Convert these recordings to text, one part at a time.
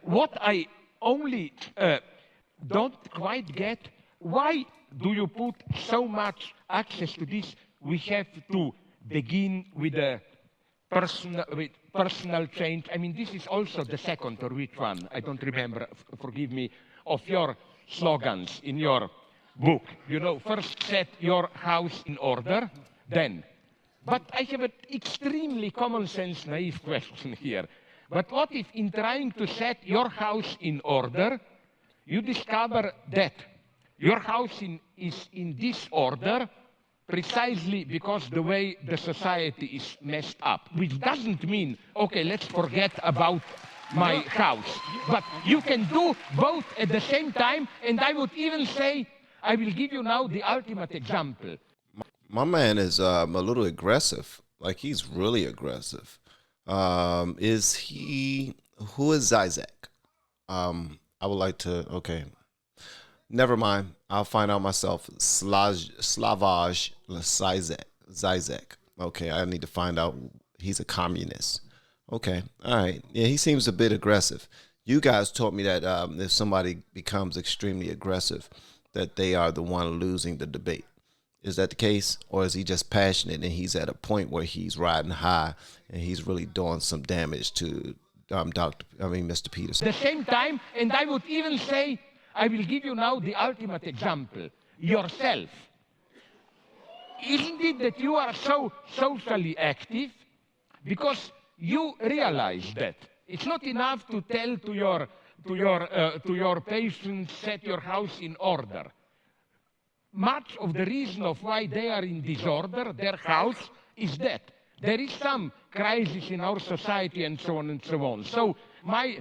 What I only don't quite get, why do you put so much access to this? We have to begin with a personal change. I mean, this is also the second or which one, I don't remember, forgive me, of your slogans in your book. You know, first set your house in order, then. But I have an extremely common sense, naive question here. But what if in trying to set your house in order, you discover that your house is in disorder precisely because the way the society is messed up, which doesn't mean, okay, let's forget about my house. But you can do both at the same time, and I would even say, I will give you now the ultimate example. My man is a little aggressive. Like, he's really aggressive. Who is Zizek? I would like to, okay. Never mind. I'll find out myself. Slavoj Zizek. Okay, I need to find out. He's a communist. Okay, all right. Yeah, he seems a bit aggressive. You guys taught me that if somebody becomes extremely aggressive, that they are the one losing the debate. Is that the case? Or is he just passionate and he's at a point where he's riding high and he's really doing some damage to Mr. Peterson? At the same time, and I would even say, I will give you now the ultimate example, yourself. Isn't it that you are so socially active? Because you realize that it's not enough to tell to your patients, set your house in order. Much of the reason of why they are in disorder, their house, is that there is some crisis in our society and so on and so on. So my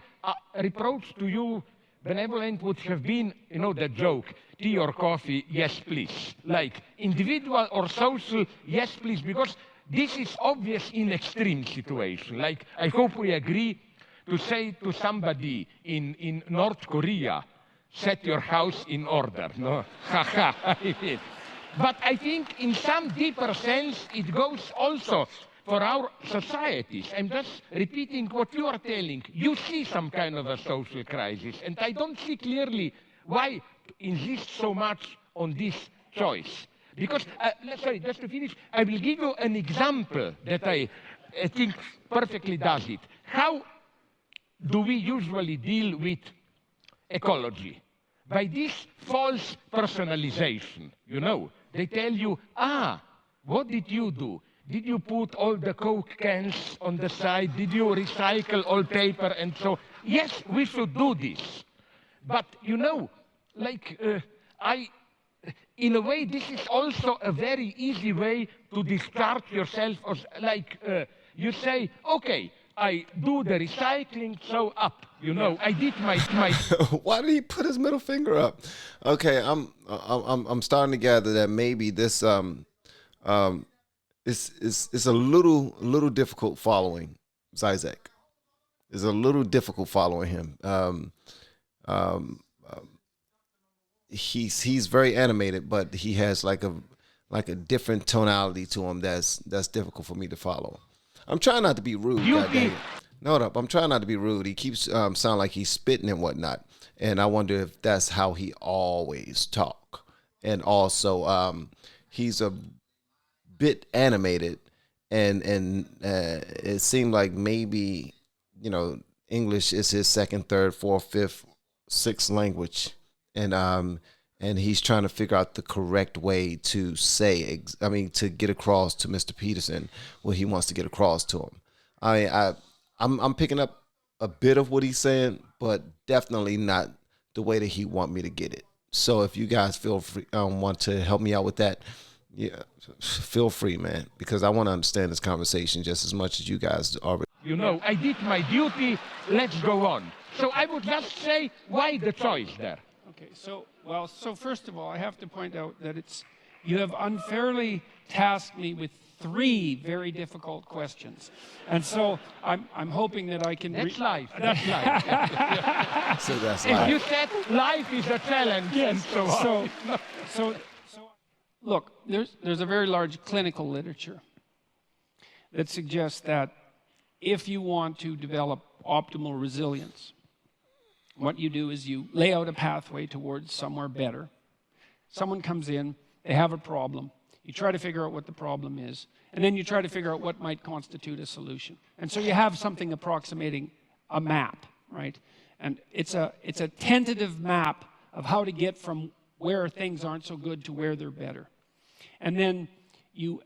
reproach to you, benevolent, would have been, you know, the joke, tea or coffee, yes please. Like individual or social, yes please, because this is obvious in extreme situation. Like, I hope we agree to say to somebody in North Korea, set your house in order, no? But I think in some deeper sense, it goes also for our societies. I'm just repeating what you are telling. You see some kind of a social crisis, and I don't see clearly why insist so much on this choice. Because, sorry, just to finish, I will give you an example that I think perfectly does it. How do we usually deal with ecology? By this false personalization, you know. They tell you, what did you do? Did you put all the Coke cans on the side? Did you recycle all paper and so? Yes, we should do this. But, you know, like, in a way, this is also a very easy way to discharge yourself. Like, you say, okay, I do the recycling, so up. You know, I did my. Why did he put his middle finger up? Okay, I'm starting to gather that maybe this is a little difficult following Zizek. It's a little difficult following him. He's very animated, but he has like a different tonality to him that's difficult for me to follow. I'm trying not to be rude. No, I'm trying not to be rude. He keeps sound like he's spitting and whatnot, and I wonder if that's how he always talk. And also, he's a bit animated, and it seemed like maybe, you know, English is his second, third, fourth, fifth, sixth language, and he's trying to figure out the correct way to say, to get across to Mr. Peterson what he wants to get across to him. I'm picking up a bit of what he's saying, but definitely not the way that he want me to get it. So if you guys feel free, want to help me out with that, yeah, feel free, man, because I want to understand this conversation just as much as you guys already. You know, I did my duty. Let's go on. So I would just say, why the choice there? Okay, so first of all, I have to point out that you have unfairly tasked me with 3 very difficult questions, and so I'm hoping that I can. That's life. That's life. So that's life. life. You said life is a challenge, yes. And so on. So look, there's a very large clinical literature that suggests that if you want to develop optimal resilience, what you do is you lay out a pathway towards somewhere better. Someone comes in, they have a problem. You try to figure out what the problem is, and then you try to figure out what might constitute a solution. And so you have something approximating a map, right? And it's a tentative map of how to get from where things aren't so good to where they're better. And then you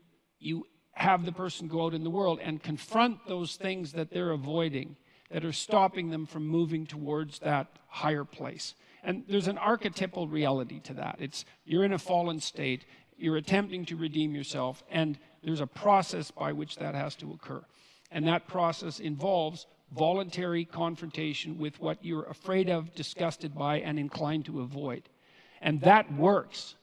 have the person go out in the world and confront those things that they're avoiding, that are stopping them from moving towards that higher place. And there's an archetypal reality to that. It's you're in a fallen state, you're attempting to redeem yourself, and there's a process by which that has to occur. And that process involves voluntary confrontation with what you're afraid of, disgusted by, and inclined to avoid. And that works.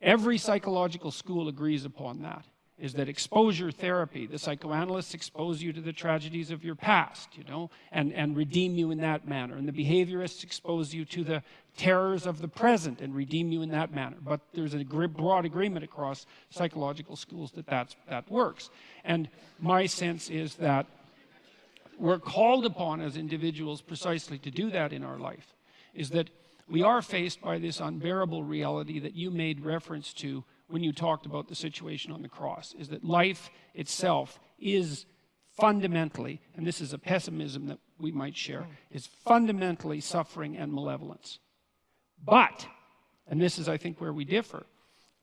Every psychological school agrees upon that, is that exposure therapy, the psychoanalysts expose you to the tragedies of your past, you know, and redeem you in that manner. And the behaviorists expose you to the terrors of the present and redeem you in that manner. But there's a broad agreement across psychological schools that that works. And my sense is that we're called upon as individuals precisely to do that in our life, is that we are faced by this unbearable reality that you made reference to when you talked about the situation on the cross, is that life itself is fundamentally, and this is a pessimism that we might share, is fundamentally suffering and malevolence. But, and this is I think where we differ,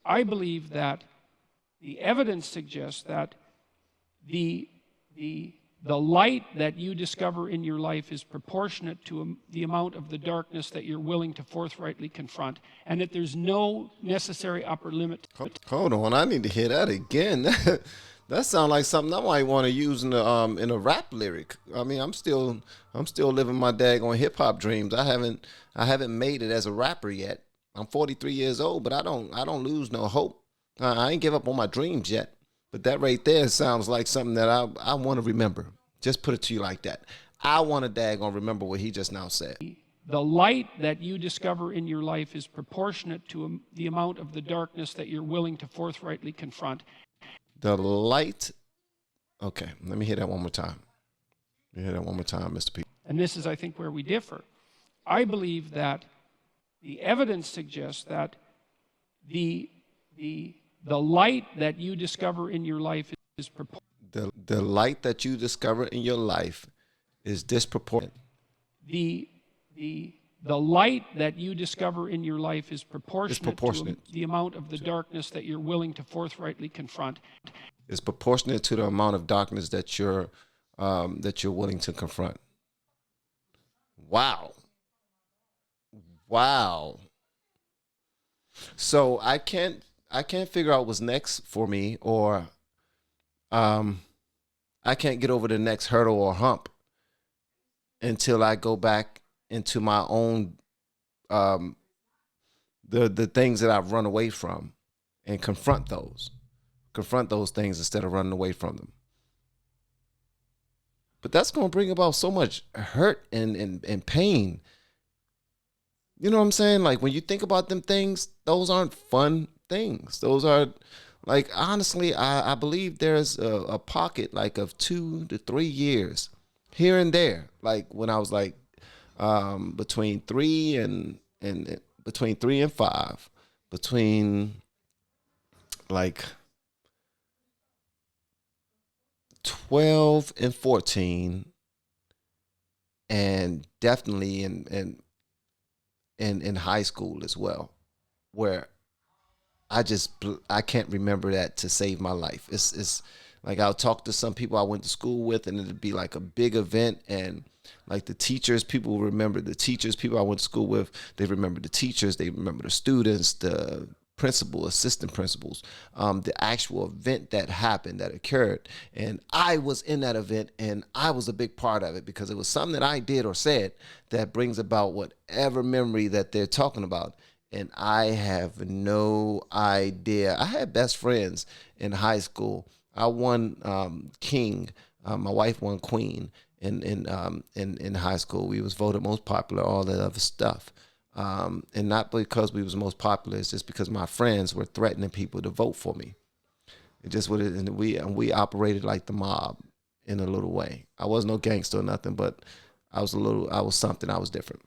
I believe that the evidence suggests that the light that you discover in your life is proportionate to the amount of the darkness that you're willing to forthrightly confront, and that there's no necessary upper limit. Hold on, I need to hear that again. That sounds like something I might want to use in a rap lyric. I mean, I'm still living my daggone hip hop dreams. I haven't made it as a rapper yet. I'm 43 years old, but I don't lose no hope. I ain't give up on my dreams yet. But that right there sounds like something that I want to remember. Just put it to you like that. I want to daggone remember what he just now said. The light that you discover in your life is proportionate to the amount of the darkness that you're willing to forthrightly confront. The light. Okay, let me hear that one more time. Let me hear that one more time, Mr. P. And this is, I think, where we differ. I believe that the evidence suggests that the light that you discover in your life is proportionate. The light that you discover in your life is disproportionate. The light that you discover in your life is proportionate to the amount of the darkness that you're willing to forthrightly confront. It's proportionate to the amount of darkness that you're willing to confront. Wow. So I can't figure out what's next for me, or I can't get over the next hurdle or hump until I go back into my own the things that I've run away from and confront those things instead of running away from them. But that's going to bring about so much hurt and pain. You know what I'm saying? Like, when you think about them things, those aren't fun things. Those are, like, honestly, I believe there's a pocket like of 2 to 3 years here and there. Like when I was like between 3 and 5, between like 12 and 14, and definitely in high school as well, where I can't remember that to save my life. It's like I'll talk to some people I went to school with, and it'd be like a big event, and like the teachers, people remember the teachers. People I went to school with, they remember the teachers, they remember the students, the principal, assistant principals, the actual event that happened, that occurred. And I was in that event, and I was a big part of it because it was something that I did or said that brings about whatever memory that they're talking about. And I have no idea. I had best friends in high school. I won king. My wife won queen in high school. We was voted most popular, all that other stuff. And not because we was most popular, it's just because my friends were threatening people to vote for me. It just would, and we operated like the mob in a little way. I was no gangster or nothing, but I was something. I was different.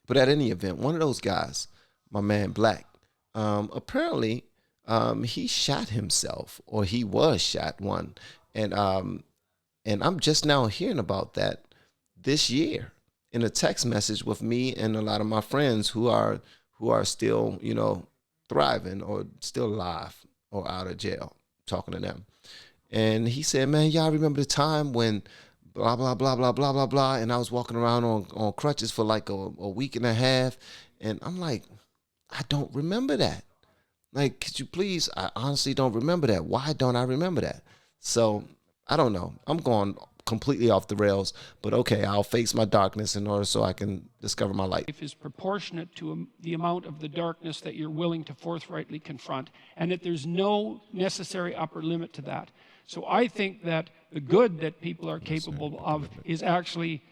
But at any event, one of those guys, my man Black, apparently he shot himself, or he was shot one, and I'm just now hearing about that this year in a text message with me and a lot of my friends who are still, you know, thriving or still alive or out of jail, talking to them. And he said, man, y'all remember the time when blah, blah, blah, blah, blah, blah, blah. And I was walking around on crutches for like a week and a half. And I'm like, I don't remember that. Like, could you please? I honestly don't remember that. Why don't I remember that? So I don't know. I'm going completely off the rails, but okay, I'll face my darkness in order so I can discover my light. Life is proportionate to the amount of the darkness that you're willing to forthrightly confront, and that there's no necessary upper limit to that. So I think that the good that people are capable of is actually,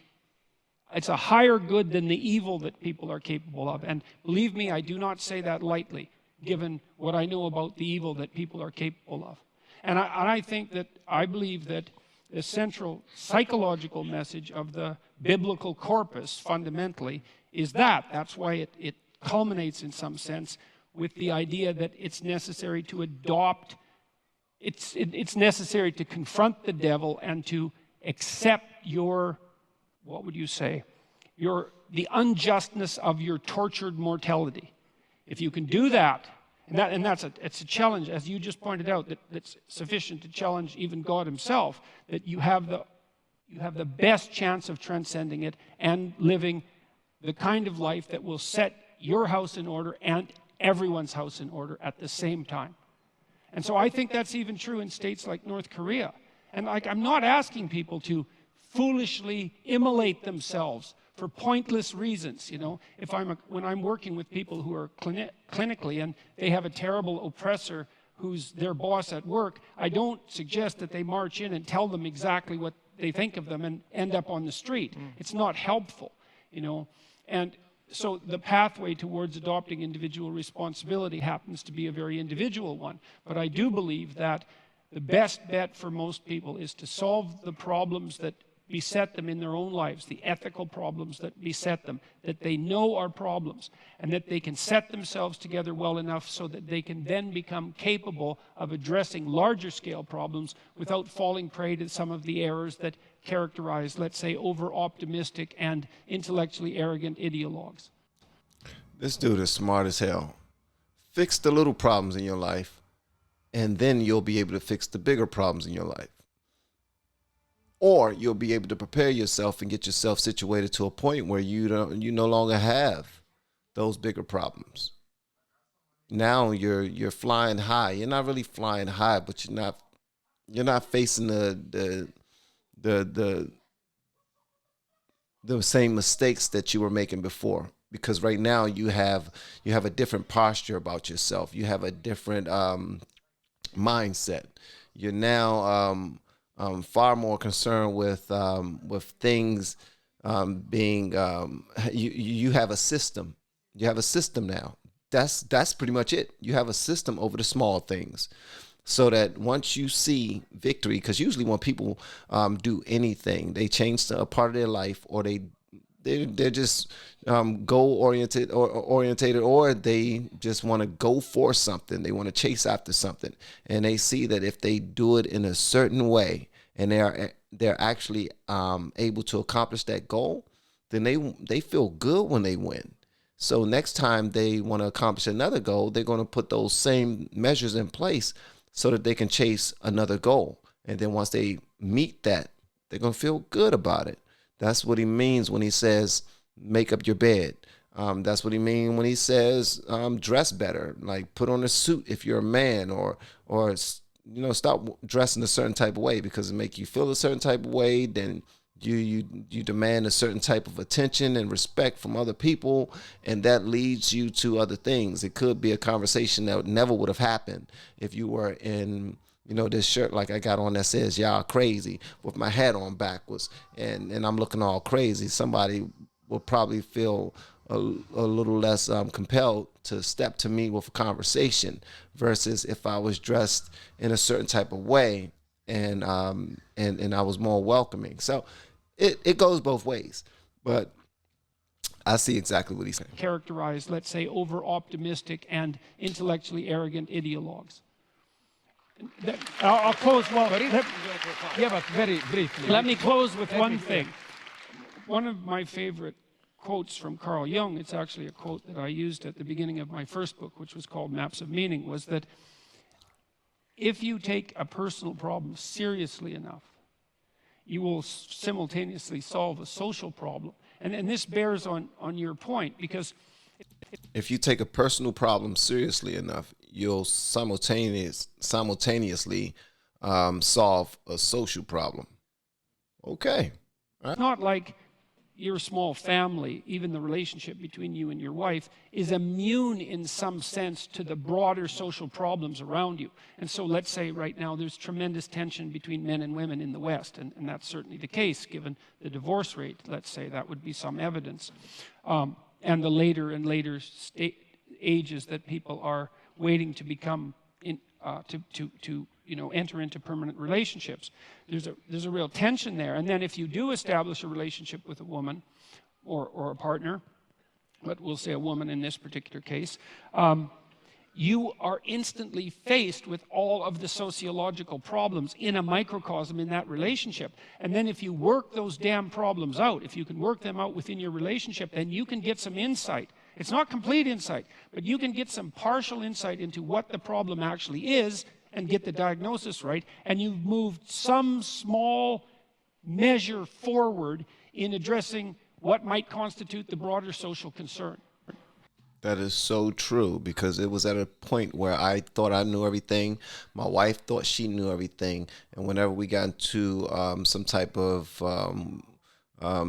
it's a higher good than the evil that people are capable of. And believe me, I do not say that lightly, given what I know about the evil that people are capable of. And I believe that the central psychological message of the biblical corpus, fundamentally, is that. That's why it culminates, in some sense, with the idea that it's necessary to adopt, it's necessary to confront the devil and to accept your, what would you say, the unjustness of your tortured mortality. If you can do that, it's a challenge, as you just pointed out, that's sufficient to challenge even God himself, that you have the best chance of transcending it and living the kind of life that will set your house in order and everyone's house in order at the same time. And so I think that's even true in states like North Korea. And like, I'm not asking people to foolishly immolate themselves for pointless reasons, you know. When I'm working with people who are clinically and they have a terrible oppressor who's their boss at work, I don't suggest that they march in and tell them exactly what they think of them and end up on the street. It's not helpful, you know. And so the pathway towards adopting individual responsibility happens to be a very individual one. But I do believe that the best bet for most people is to solve the problems that beset them in their own lives, the ethical problems that beset them, that they know are problems, and that they can set themselves together well enough so that they can then become capable of addressing larger scale problems without falling prey to some of the errors that characterize, let's say, over-optimistic and intellectually arrogant ideologues. This dude is smart as hell. Fix the little problems in your life, and then you'll be able to fix the bigger problems in your life. Or you'll be able to prepare yourself and get yourself situated to a point where you no longer have those bigger problems. Now you're flying high. You're not really flying high, but you're not facing the same mistakes that you were making before. Because right now you have a different posture about yourself. You have a different mindset. You're now far more concerned with things being. You have a system. You have a system now. That's pretty much it. You have a system over the small things, so that once you see victory, because usually when people do anything, they change a part of their life, or they're just goal oriented or they just want to go for something. They want to chase after something, and they see that if they do it in a certain way and they're actually able to accomplish that goal, then they feel good when they win. So next time they want to accomplish another goal, they're going to put those same measures in place so that they can chase another goal. And then once they meet that, they're going to feel good about it. That's what he means when he says, make up your bed. That's what he means when he says, dress better, like put on a suit if you're a man, or stop dressing a certain type of way because it make you feel a certain type of way. Then you demand a certain type of attention and respect from other people, and that leads you to other things. It could be a conversation that never would have happened if you were in, this shirt like I got on that says y'all crazy with my hat on backwards and I'm looking all crazy. Somebody will probably feel a little less compelled to step to me with a conversation versus if I was dressed in a certain type of way and I was more welcoming. So it goes both ways. But I see exactly what he's saying. Characterized, let's say, over-optimistic and intellectually arrogant ideologues. I'll close. Well, Yeah, but very briefly. let me close with one thing. One of my favorite quotes from Carl Jung, it's actually a quote that I used at the beginning of my first book, which was called Maps of Meaning, was that if you take a personal problem seriously enough, you will simultaneously solve a social problem. And this bears on your point, because if you take a personal problem seriously enough, you'll simultaneously solve a social problem. Okay. it's not like your small family, even the relationship between you and your wife, is immune in some sense to the broader social problems around you. And so let's say right now there's tremendous tension between men and women in the West, and that's certainly the case given the divorce rate. Let's say that would be some evidence. And the later and later ages that people are waiting to become enter into permanent relationships. There's a real tension there. And then if you do establish a relationship with a woman or a partner, but we'll say a woman in this particular case, you are instantly faced with all of the sociological problems in a microcosm in that relationship. And then if you work those damn problems out, if you can work them out within your relationship, then you can get some insight. It's not complete insight, but you can get some partial insight into what the problem actually is and get the diagnosis right, and you've moved some small measure forward in addressing what might constitute the broader social concern. That is so true, because it was at a point where I thought I knew everything. My wife thought she knew everything. And whenever we got into some type of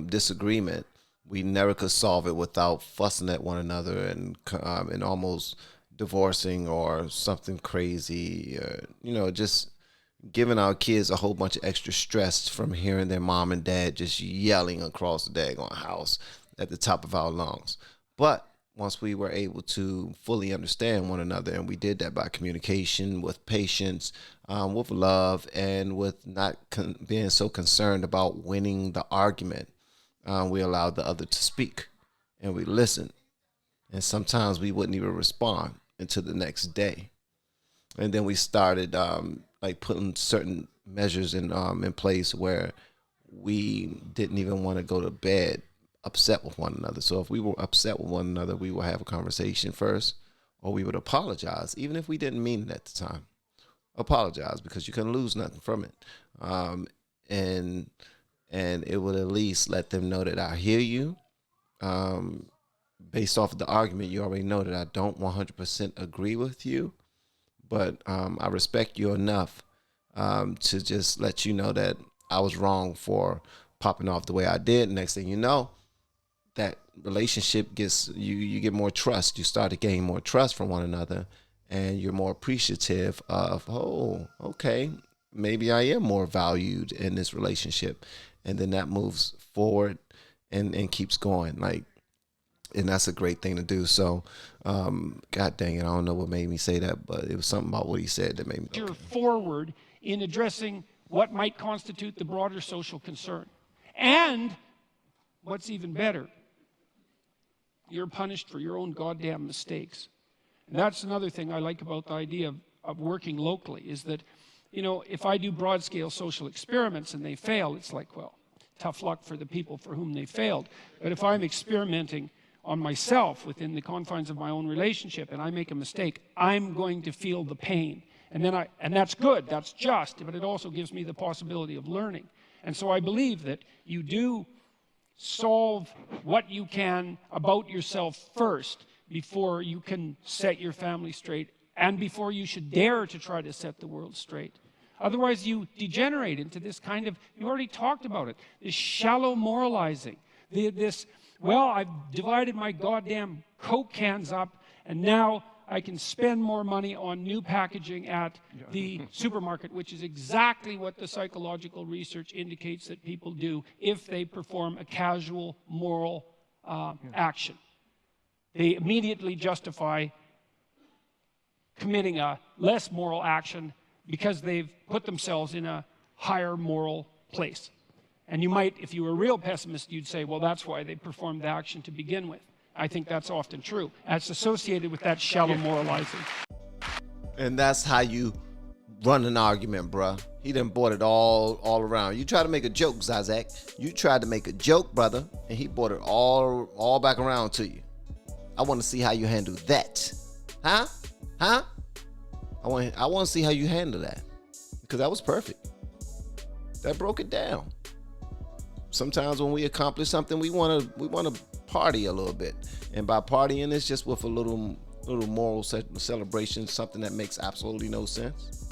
disagreement, we never could solve it without fussing at one another and almost divorcing or something crazy, just giving our kids a whole bunch of extra stress from hearing their mom and dad just yelling across the daggone house at the top of our lungs. But once we were able to fully understand one another, and we did that by communication, with patience, with love, and with not being so concerned about winning the argument, we allowed the other to speak, and we listened. And sometimes we wouldn't even respond until the next day. And then we started putting certain measures in place where we didn't even want to go to bed upset with one another. So if we were upset with one another, we would have a conversation first, or we would apologize, even if we didn't mean it at the time. Apologize, because you couldn't lose nothing from it. And it would at least let them know that I hear you. Based off of the argument, you already know that I don't 100% agree with you, but I respect you enough to just let you know that I was wrong for popping off the way I did. Next thing you know, that relationship gets, you get more trust. You start to gain more trust from one another, and you're more appreciative of, oh, okay, maybe I am more valued in this relationship. And then that moves forward and keeps going. And that's a great thing to do. So, God dang it, I don't know what made me say that, but it was something about what he said that made me. You're forward in addressing what might constitute the broader social concern. And what's even better, you're punished for your own goddamn mistakes. And that's another thing I like about the idea of working locally, is that, if I do broad-scale social experiments and they fail, it's like, well, tough luck for the people for whom they failed. But if I'm experimenting on myself within the confines of my own relationship and I make a mistake, I'm going to feel the pain. And that's good, that's just, but it also gives me the possibility of learning. And so I believe that you do solve what you can about yourself first before you can set your family straight, and before you should dare to try to set the world straight. Otherwise, you degenerate into this kind of, you already talked about it, this shallow moralizing. I've divided my goddamn Coke cans up, and now I can spend more money on new packaging at the supermarket, which is exactly what the psychological research indicates that people do if they perform a casual moral action. They immediately justify committing a less moral action because they've put themselves in a higher moral place. And you might, if you were a real pessimist, you'd say, well, that's why they performed the action to begin with. I think that's often true. That's associated with that shallow moralizing. And that's how you run an argument, bruh. He done brought it all around. You try to make a joke, Zizek. You tried to make a joke, brother, and he brought it all back around to you. I want to see how you handle that. Huh? I want to see how you handle that, because that was perfect. That broke it down. Sometimes when we accomplish something, we want to party a little bit, and by partying, it's just with a little moral celebration, something that makes absolutely no sense.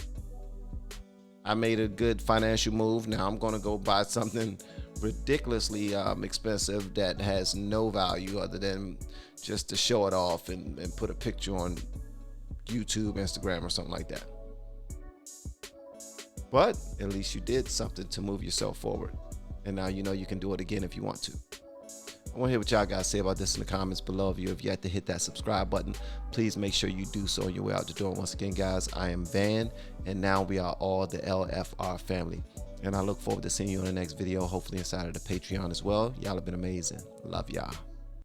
I made a good financial move. Now I'm going to go buy something ridiculously expensive that has no value other than just to show it off and put a picture on YouTube, Instagram, or something like that. But at least you did something to move yourself forward. And now you know you can do it again if you want to. I want to hear what y'all guys say about this in the comments below. If you have yet to hit that subscribe button, please make sure you do so on your way out the door. Once again, guys, I am Van, and now we are all the LFR family. And I look forward to seeing you on the next video, hopefully inside of the Patreon as well. Y'all have been amazing. Love y'all.